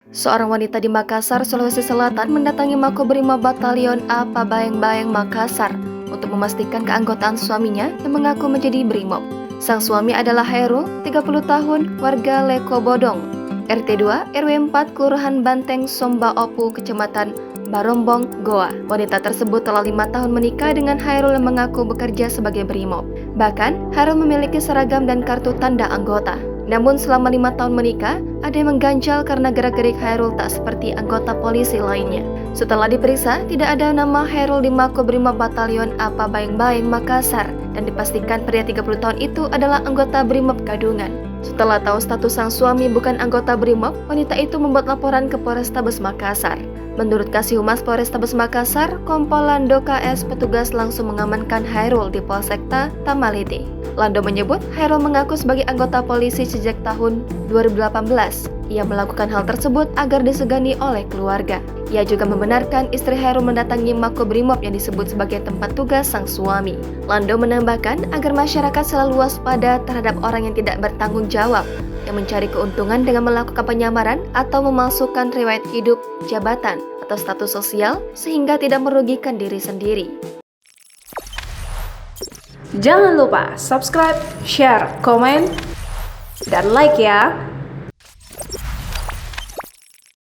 Seorang wanita di Makassar, Sulawesi Selatan mendatangi Makobrimob Batalion A Pabayeng-Bayeng Makassar untuk memastikan keanggotaan suaminya yang mengaku menjadi brimob. Sang suami adalah Hairul, 30 tahun, warga Leko Bodong, RT 2 RW 4 Kelurahan Banteng, Somba Opu, Kecamatan Barombong, Goa. Wanita tersebut telah 5 tahun menikah dengan Hairul yang mengaku bekerja sebagai brimob. Bahkan, Hairul memiliki seragam dan kartu tanda anggota. Namun selama 5 tahun menikah, ada yang mengganjal karena gerak-gerik Hairul tak seperti anggota polisi lainnya. Setelah diperiksa, tidak ada nama Hairul di Makobrimob Batalion A Pabayeng-Bayeng Makassar dan dipastikan pria 30 tahun itu adalah anggota Brimob Gadungan. Setelah tahu status sang suami bukan anggota Brimob, wanita itu membuat laporan ke Polrestabes Makassar. Menurut Kasih Humas Polrestabes Makassar, Kompol Lando KS, petugas langsung mengamankan Hairul di Polsekta Tamaliti. Lando menyebut Hairul mengaku sebagai anggota polisi sejak tahun 2018. Ia melakukan hal tersebut agar disegani oleh keluarga. Ia juga membenarkan istri Hairul mendatangi Makobrimob yang disebut sebagai tempat tugas sang suami. Lando menambahkan agar masyarakat selalu waspada terhadap orang yang tidak bertanggung jawab, yang mencari keuntungan dengan melakukan penyamaran atau memalsukan riwayat hidup, jabatan, atau status sosial sehingga tidak merugikan diri sendiri. Jangan lupa subscribe, share, komen, dan like ya!